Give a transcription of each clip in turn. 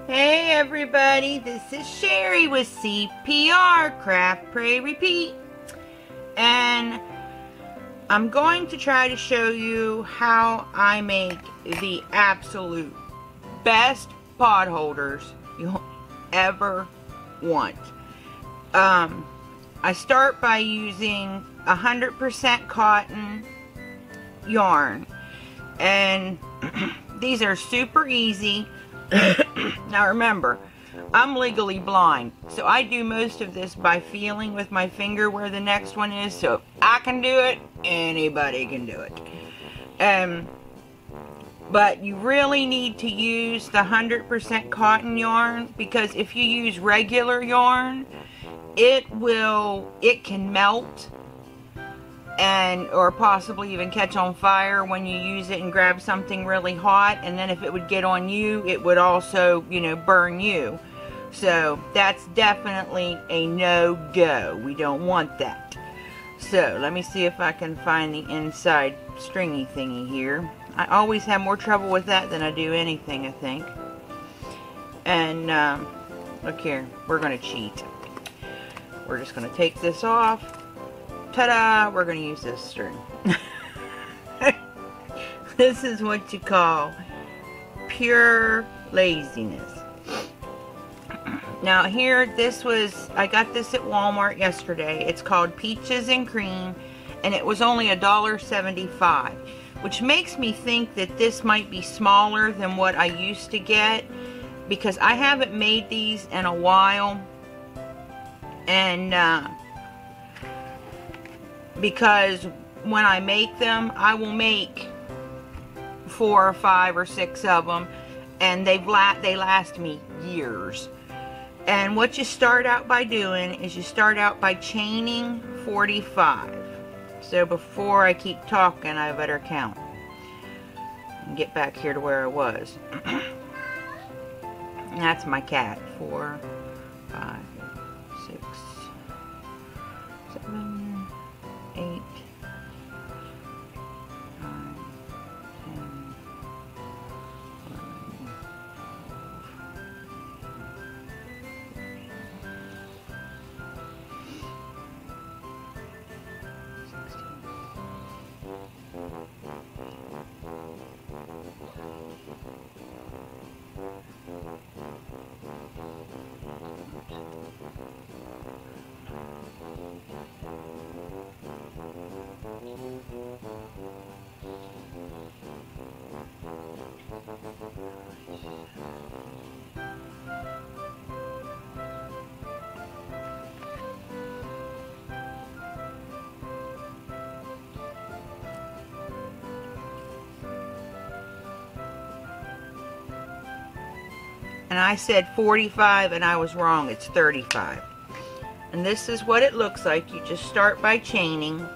Hey everybody, this is Sherry with CPR, Craft, Pray, Repeat. And I'm going to try to show you how I make the absolute best pot holders you'll ever want. I start by using 100% cotton yarn. And these are super easy. Now remember, I'm legally blind, so I do most of this by feeling with my finger where the next one is. So if I can do it, anybody can do it. But you really need to use the 100% cotton yarn, because if you use regular yarn, it can melt or possibly even catch on fire when you use it and grab something really hot, and then if it would get on you, it would also, burn you. So that's definitely a no-go. We don't want that. So let me see if I can find the inside stringy thingy here. I always have more trouble with that than I do anything, I think. And look here, we're going to cheat. We're just going to take this off. Ta-da! We're going to use this string. This is what you call pure laziness. Now here, I got this at Walmart yesterday. It's called Peaches and Cream, and it was only $1.75, which makes me think that this might be smaller than what I used to get, because I haven't made these in a while. And because when I make them, I will make 4 or 5 or 6 of them, and they last me years. And what you start out by doing is you start out by chaining 45. So before I keep talking, I better count and get back here to where I was. And that's my cat. 4, 5, 6, 7, 8, 9, 10, 11, and I said 45 and I was wrong. It's 35. And this is what it looks like. You just start by chaining.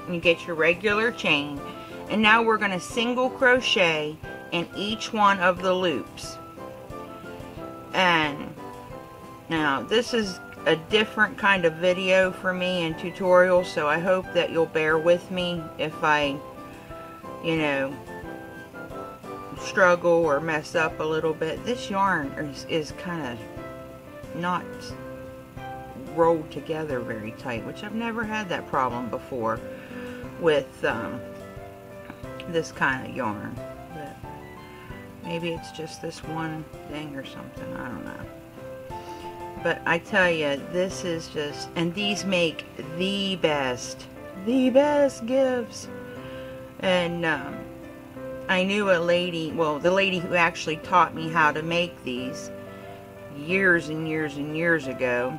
You get your regular chain, and now we're going to single crochet in each one of the loops. And now this is a different kind of video for me and tutorial, so I hope that you'll bear with me if I struggle or mess up a little bit. This yarn is kind of not rolled together very tight, which I've never had that problem before with this kind of yarn. But maybe it's just this one thing or something, I don't know. But I tell you, this is just, and these make the best gifts. And I knew a lady, well, the lady who actually taught me how to make these years and years and years ago.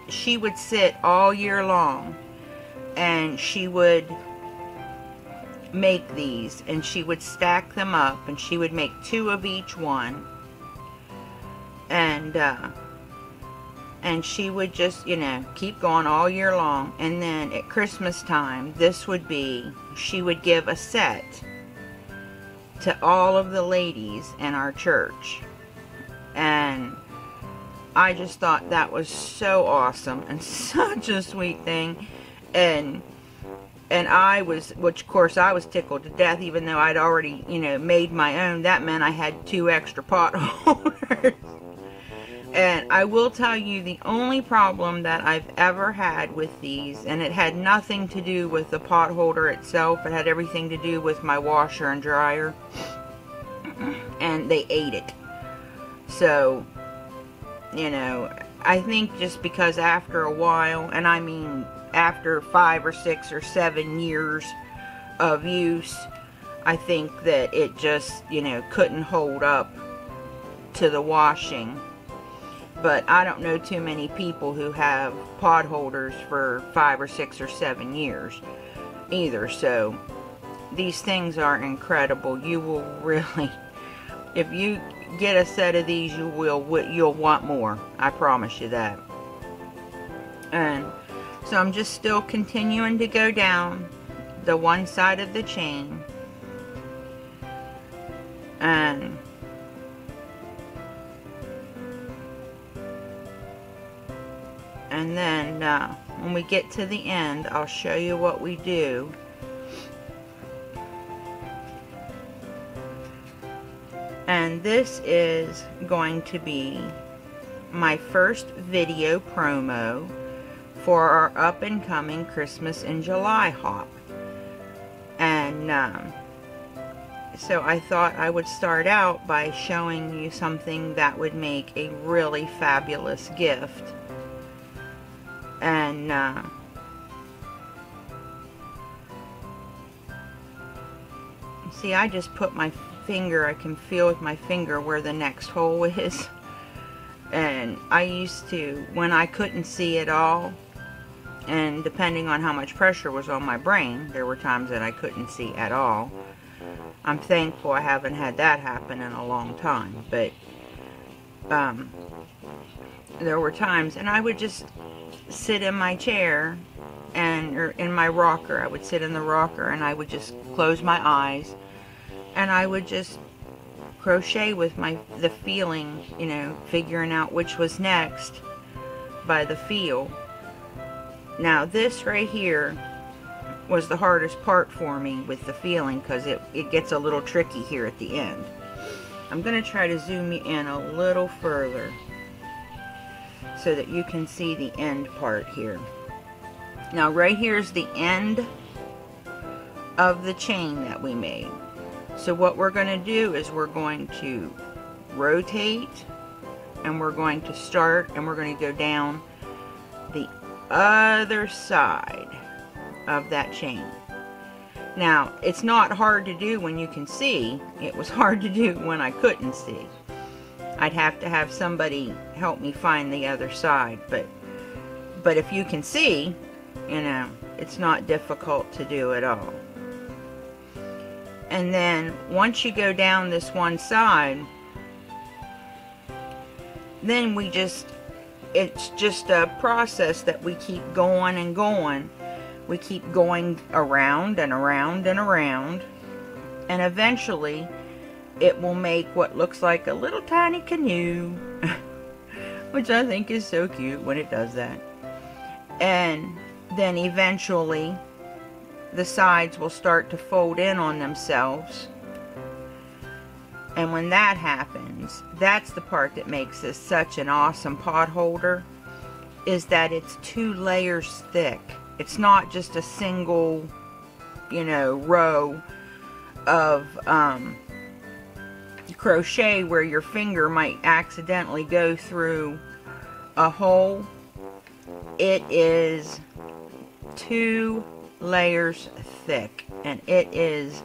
She would sit all year long and she would make these, and she would stack them up, and she would make 2 of each one, and she would just keep going all year long. And then at Christmas time, she would give a set to all of the ladies in our church. And I just thought that was so awesome and such a sweet thing. And And I was, which of course I was tickled to death, even though I'd already, you know, made my own. That meant I had 2 extra pot holders. And I will tell you, the only problem that I've ever had with these, and it had nothing to do with the pot holder itself, it had everything to do with my washer and dryer, and they ate it. So, you know, I think just because after a while, and I mean after 5 or 6 or 7 years of use, I think that it just, you know, couldn't hold up to the washing. But I don't know too many people who have pot holders for 5 or 6 or 7 years either. So these things are incredible. You will really, if you get a set of these, you'll want more. I promise you that. And so I'm just still continuing to go down the one side of the chain, and then when we get to the end, I'll show you what we do. And this is going to be my first video promo for our up and coming Christmas in July hop. And so I thought I would start out by showing you something that would make a really fabulous gift. And see, I just put my finger, I can feel with my finger where the next hole is. And I used to, when I couldn't see at all, and depending on how much pressure was on my brain, there were times that I couldn't see at all. I'm thankful I haven't had that happen in a long time, but there were times, and I would just sit in my chair, or in my rocker. I would sit in the rocker and I would just close my eyes, and I would just crochet with the feeling, you know, figuring out which was next by the feel. Now this right here was the hardest part for me with the feeling, because it gets a little tricky here at the end. I'm going to try to zoom you in a little further so that you can see the end part here. Now right here's the end of the chain that we made. So what we're going to do is we're going to rotate, and we're going to start, and we're going to go down the other side of that chain. Now it's not hard to do when you can see. It was hard to do when I couldn't see. I'd have to have somebody help me find the other side, but if you can see, you know, it's not difficult to do at all. And then once you go down this one side, then it's just a process that we keep going and going. We keep going around and around and around, and eventually it will make what looks like a little tiny canoe, which I think is so cute when it does that. And then eventually the sides will start to fold in on themselves. And when that happens, that's the part that makes this such an awesome pot holder, is that it's 2 layers thick. It's not just a single, you know, row of crochet where your finger might accidentally go through a hole. It is 2 layers thick, and it is,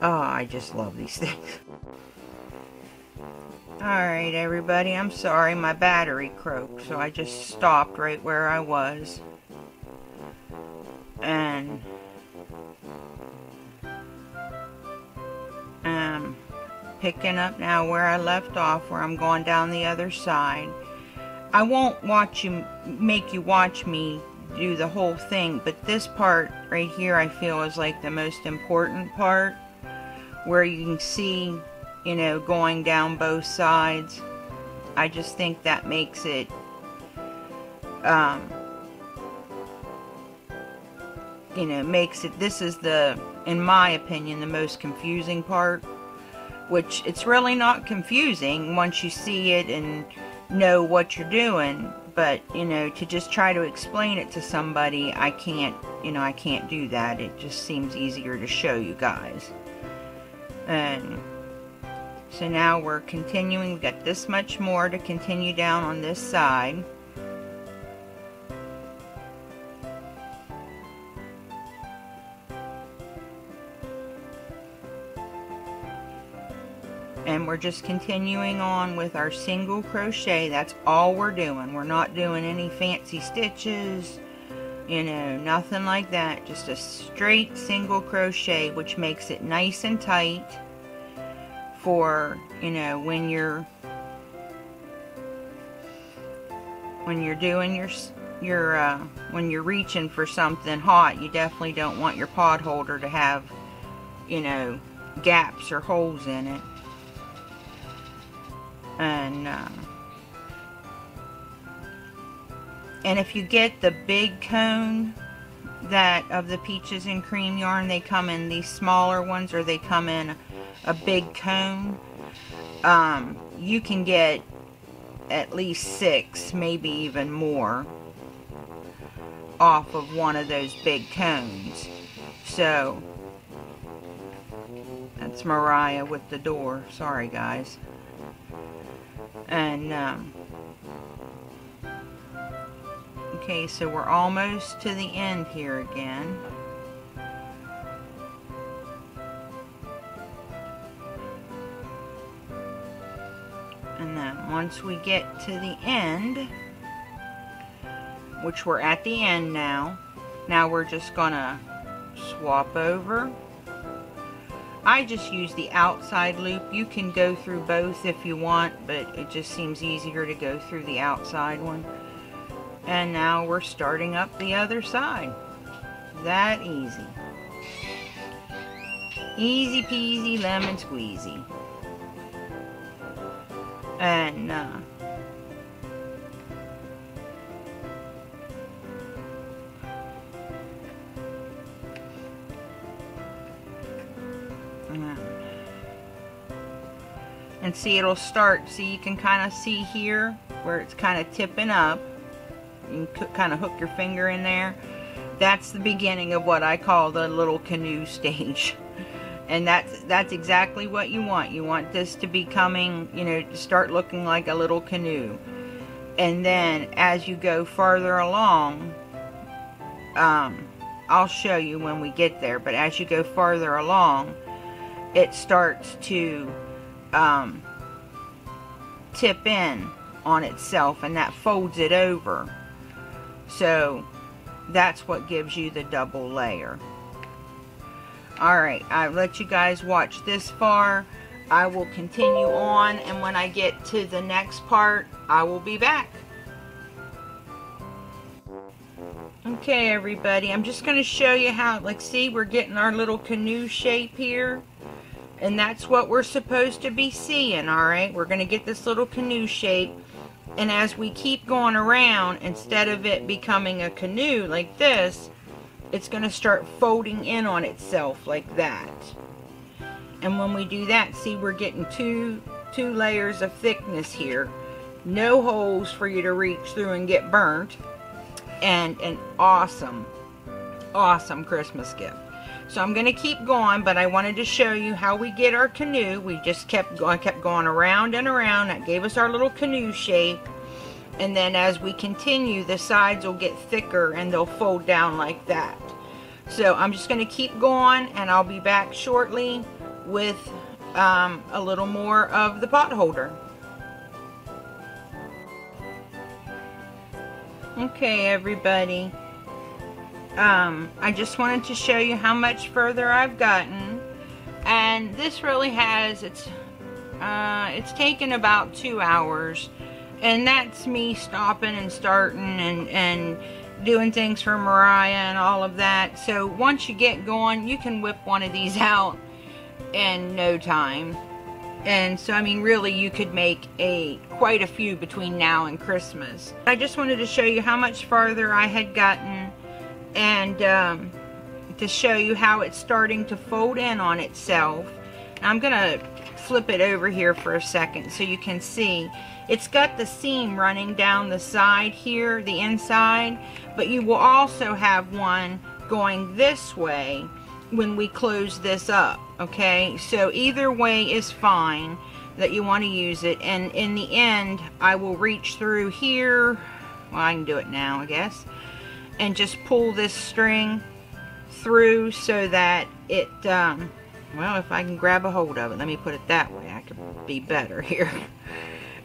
oh, I just love these things. Alright everybody, I'm sorry, my battery croaked, so I just stopped right where I was. And picking up now where I left off, where I'm going down the other side. I won't make you watch me do the whole thing, but this part right here I feel is like the most important part, where you can see, you know, going down both sides. I just think that makes you know, makes it, this is the, in my opinion, the most confusing part, which it's really not confusing once you see it and know what you're doing, but, you know, to just try to explain it to somebody, I can't, you know, I can't do that. It just seems easier to show you guys. And so now we're continuing, we've got this much more to continue down on this side. And we're just continuing on with our single crochet. That's all we're doing. We're not doing any fancy stitches, you know, nothing like that. Just a straight single crochet, which makes it nice and tight for, you know, when you're doing when you're reaching for something hot. You definitely don't want your pot holder to have, you know, gaps or holes in it. And if you get the big cone that of the peaches and cream yarn, they come in these smaller ones, or they come in a big cone. You can get at least 6, maybe even more, off of one of those big cones. So that's Mariah with the door. Sorry, guys. And okay, so we're almost to the end here again. And then once we get to the end, which we're at the end now, we're just gonna swap over. I just use the outside loop. You can go through both if you want, but it just seems easier to go through the outside one. And now we're starting up the other side. That easy. Easy peasy lemon squeezy. And see, it'll start, see, you can kind of see here where it's kind of tipping up. You can kind of hook your finger in there. That's the beginning of what I call the little canoe stage. And that's exactly what you want. You want this to be coming, you know, to start looking like a little canoe. And then as you go farther along, I'll show you when we get there, but as you go farther along, it starts to tip in on itself, and that folds it over. So that's what gives you the double layer. Alright, I've let you guys watch this far. I will continue on, and when I get to the next part, I will be back. Okay, everybody, I'm just going to show you how, like, see, we're getting our little canoe shape here. And that's what we're supposed to be seeing, alright? We're going to get this little canoe shape. And as we keep going around, instead of it becoming a canoe like this, it's going to start folding in on itself like that. And when we do that, see, we're getting two layers of thickness here. No holes for you to reach through and get burnt. And an awesome, awesome Christmas gift. So I'm going to keep going, but I wanted to show you how we get our canoe. We just kept going around and around. That gave us our little canoe shape. And then as we continue, the sides will get thicker and they'll fold down like that. So I'm just going to keep going, and I'll be back shortly with a little more of the pot holder. Okay, everybody. I just wanted to show you how much further I've gotten, and this really has, it's taken about 2 hours, and that's me stopping and starting and doing things for Mariah and all of that. So once you get going, you can whip one of these out in no time. And so, I mean, really, you could make quite a few between now and Christmas. I just wanted to show you how much farther I had gotten. And to show you how it's starting to fold in on itself. I'm gonna flip it over here for a second so you can see. It's got the seam running down the side here, the inside, but you will also have one going this way when we close this up, okay? So either way is fine that you want to use it, and in the end I will reach through here, well, I can do it now I guess, and just pull this string through so that it well, if I can grab a hold of it, let me put it that way, I could be better here.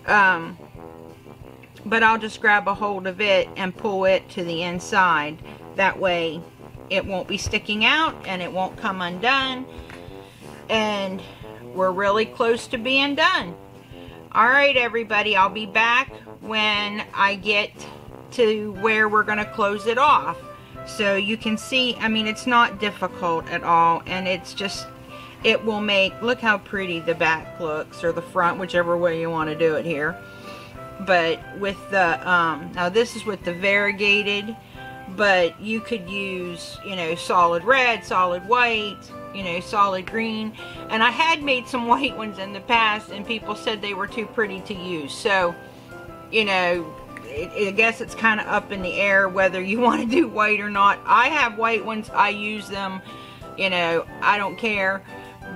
But I'll just grab a hold of it and pull it to the inside. That way it won't be sticking out and it won't come undone. And we're really close to being done. Alright everybody, I'll be back when I get to where we're going to close it off. So you can see, I mean, it's not difficult at all, and it's just, it will make, look how pretty the back looks, or the front, whichever way you want to do it here. But with the, now this is with the variegated, but you could use, you know, solid red, solid white, you know, solid green. And I had made some white ones in the past, and people said they were too pretty to use. So, you know, I guess it's kind of up in the air whether you want to do white or not. I have white ones, I use them, you know, I don't care.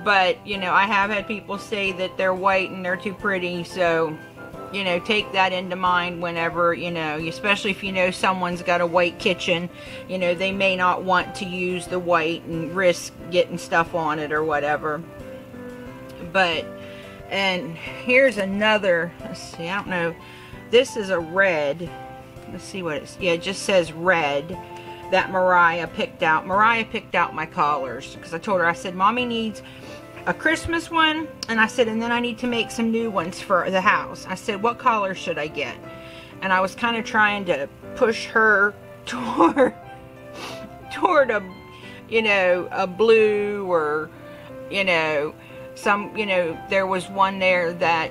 But, you know, I have had people say that they're white and they're too pretty, so, you know, take that into mind whenever, you know, especially if you know someone's got a white kitchen, you know, they may not want to use the white and risk getting stuff on it or whatever. But, and here's another, let's see, I don't know, this is a red, let's see what it's, yeah, it just says red, that Mariah picked out. Mariah picked out my collars, because I told her, I said, Mommy needs a Christmas one, and I said, and then I need to make some new ones for the house. I said, what color should I get? And I was kind of trying to push her toward a, you know, a blue, or, you know, some, you know, there was one there that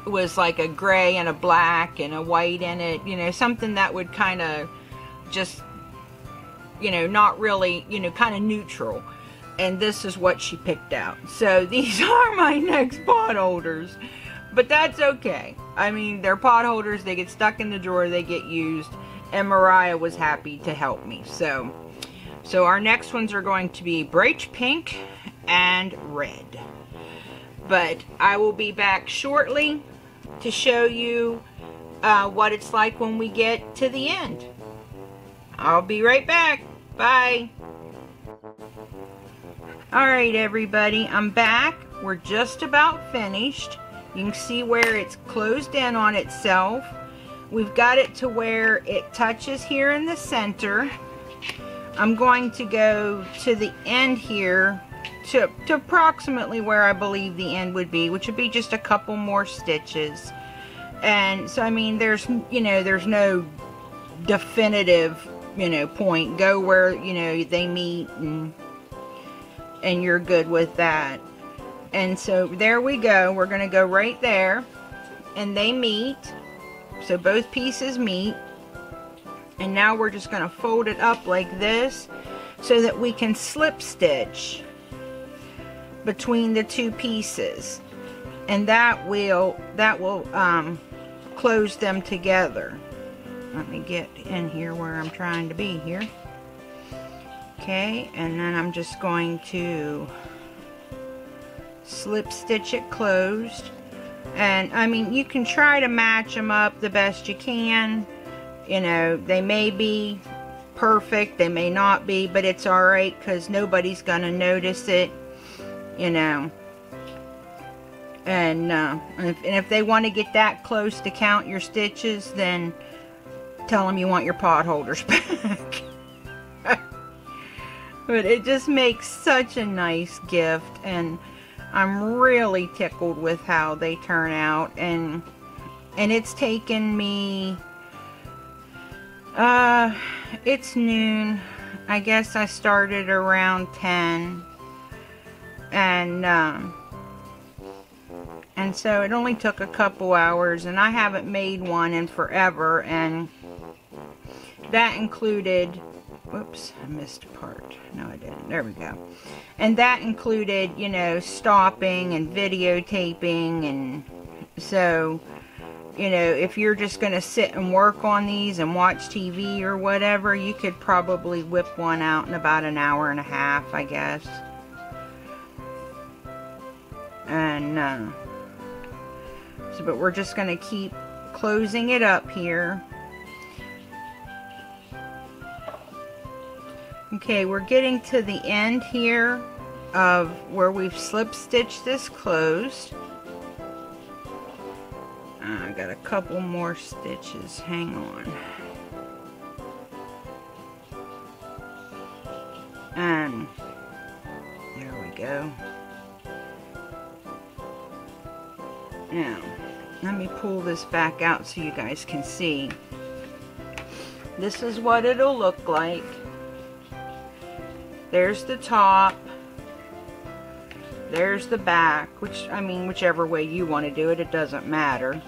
was like a gray and a black and a white in it, you know, something that would kind of just, you know, not really, you know, kind of neutral. And this is what she picked out. So these are my next pot holders, but that's okay. I mean, they're pot holders, they get stuck in the drawer, they get used, and Mariah was happy to help me. So our next ones are going to be bright pink and red. But I will be back shortly to show you what it's like when we get to the end. I'll be right back. Bye. Alright everybody, I'm back. We're just about finished. You can see where it's closed in on itself. We've got it to where it touches here in the center. I'm going to go to the end here to approximately where I believe the end would be, which would be just a couple more stitches. And so, I mean, there's, you know, there's no definitive, you know, point. Go where, you know, they meet, and you're good with that. And so there we go. We're going to go right there, and they meet. So both pieces meet. And now we're just going to fold it up like this so that we can slip stitch between the two pieces, and that will close them together. Let me get in here where I'm trying to be here. Okay, and then I'm just going to slip stitch it closed. And I mean, you can try to match them up the best you can. You know, they may be perfect, they may not be, but it's alright, because nobody's gonna notice it, you know. And if they want to get that close to count your stitches, then tell them you want your pot holders back. But it just makes such a nice gift, and I'm really tickled with how they turn out. And it's taken me, it's noon. I guess I started around 10, and so it only took a couple hours, and I haven't made one in forever, and that included, whoops, I missed a part. No, I didn't. There we go. And that included, you know, stopping and videotaping. And so, you know, if you're just going to sit and work on these and watch TV or whatever, you could probably whip one out in about an hour and a half, I guess. And, so, but we're just going to keep closing it up here. Okay, we're getting to the end here of where we've slip stitched this closed. I got a couple more stitches, hang on. And there we go. Now, let me pull this back out so you guys can see. This is what it'll look like. There's the top. There's the back, which, I mean, whichever way you want to do it, it doesn't matter.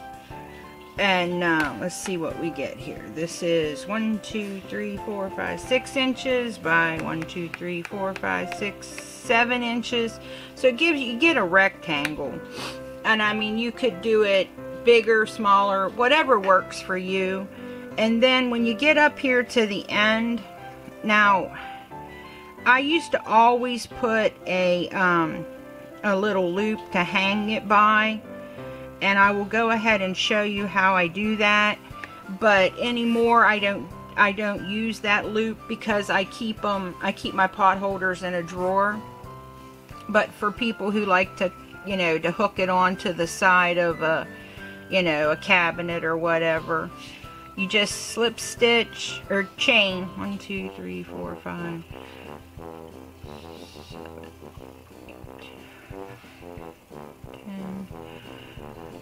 And let's see what we get here. This is 1, 2, 3, 4, 5, 6 inches by 1, 2, 3, 4, 5, 6, 7 inches. So it gives you get a rectangle. And I mean, you could do it bigger, smaller, whatever works for you. And then when you get up here to the end, now I used to always put a little loop to hang it by, and I will go ahead and show you how I do that. But anymore, I don't use that loop because I keep my pot holders in a drawer. But for people who like to, you know, to hook it onto the side of a, you know, a cabinet or whatever, you just slip stitch or chain 1, 2, 3, 4, 5, 7, 8,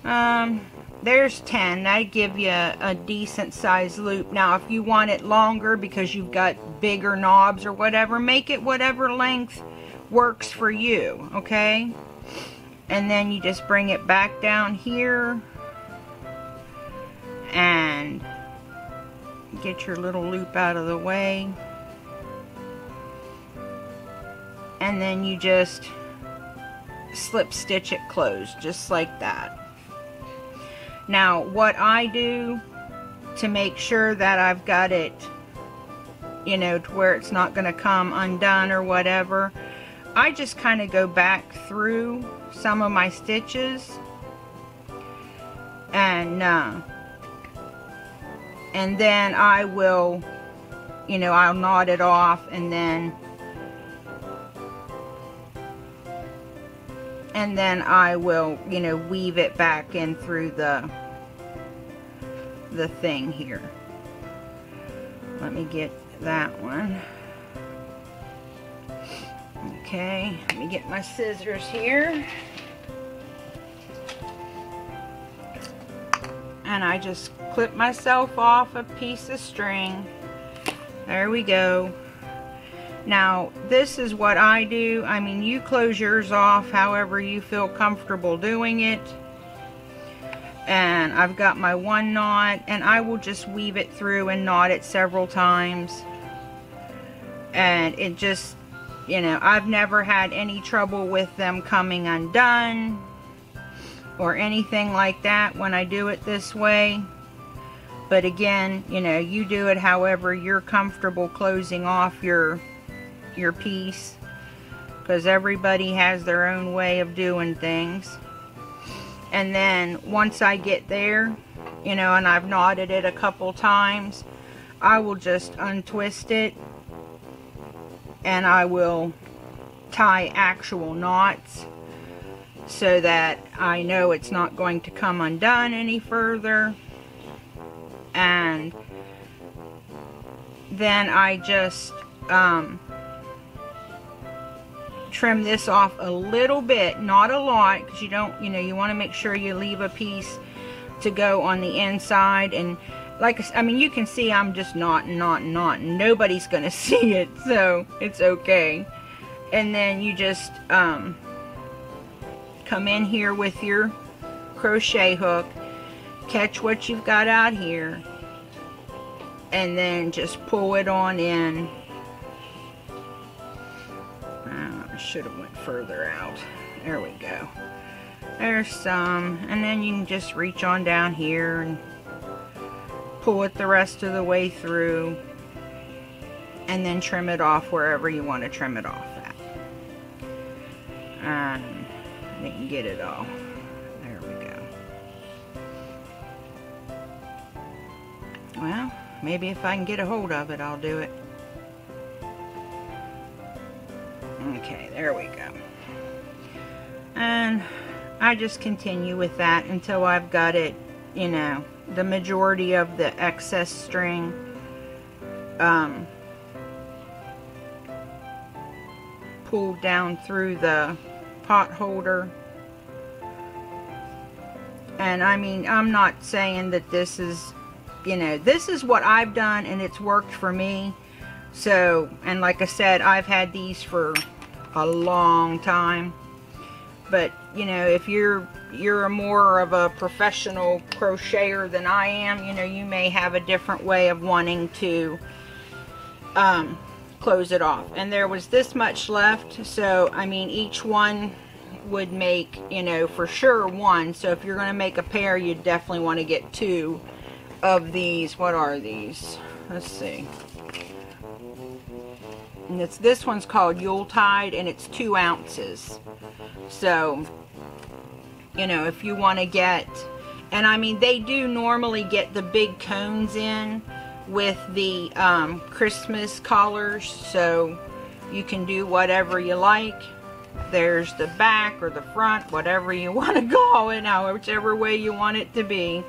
10. There's 10. That'd give you a decent size loop. Now, if you want it longer because you've got bigger knobs or whatever, make it whatever length works for you, okay? And then you just bring it back down here and get your little loop out of the way. And then you just slip stitch it closed, just like that. Now, what I do to make sure that I've got it, you know, to where it's not going to come undone or whatever, I just kind of go back through some of my stitches and then I will, you know, I'll knot it off, and then I will, you know, weave it back in through the thing here. Let me get that one. Okay, let me get my scissors here. And I just clip myself off a piece of string. There we go. Now, this is what I do. I mean, you close yours off however you feel comfortable doing it. And I've got my one knot, and I will just weave it through and knot it several times. And it just, you know, I've never had any trouble with them coming undone or anything like that when I do it this way. But again, you know, you do it however you're comfortable closing off your piece, because everybody has their own way of doing things. And then once I get there, you know, and I've knotted it a couple times, I will just untwist it and I will tie actual knots so that I know it's not going to come undone any further. And then I just trim this off a little bit, not a lot, because you don't, you know, you want to make sure you leave a piece to go on the inside. And like I mean, you can see I'm just knotting. Nobody's gonna see it, so it's okay. And then you just come in here with your crochet hook, catch what you've got out here, and then just pull it on in. I should have went further out. There we go. There's some, and then you can just reach on down here and pull it the rest of the way through, and then trim it off wherever you want to trim it off at. And I didn't get it all. There we go. Well, maybe if I can get a hold of it, I'll do it. Okay, there we go. And I just continue with that until I've got it, you know, the majority of the excess string pulled down through the pot holder. And I mean, I'm not saying that this is, you know, this is what I've done and it's worked for me. So, and like I said, I've had these for a long time. But, you know, if you're more of a professional crocheter than I am, you know, you may have a different way of wanting to close it off. And there was this much left, so I mean, each one would make, you know, for sure one. So if you're going to make a pair, you definitely want to get 2 of these. What are these? Let's see. And this one's called Yuletide, and it's 2 ounces. So, you know, if you want to get, and I mean, they do normally get the big cones in with the Christmas collars, so you can do whatever you like. There's the back or the front, whatever you want to call it, now whichever way you want it to be.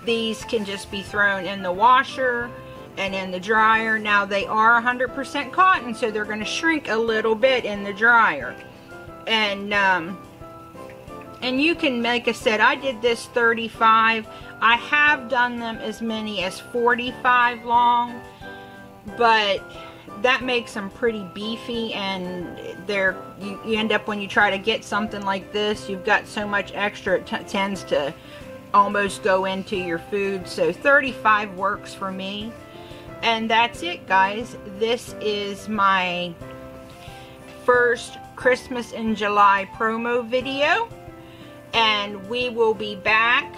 These can just be thrown in the washer and in the dryer. Now they are 100% cotton, so they're going to shrink a little bit in the dryer. And you can make a set. I did this 35. I have done them as many as 45 long, but that makes them pretty beefy, and you end up, when you try to get something like this, you've got so much extra, it tends to almost go into your food. So 35 works for me. And that's it, guys. This is my first Christmas in July promo video, and we will be back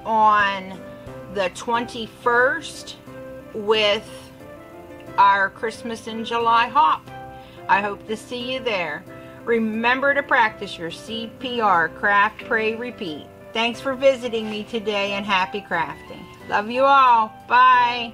on the 21st with our Christmas in July hop. I hope to see you there. Remember to practice your CPR, craft, pray, repeat. Thanks for visiting me today, and happy crafting. Love you all. Bye.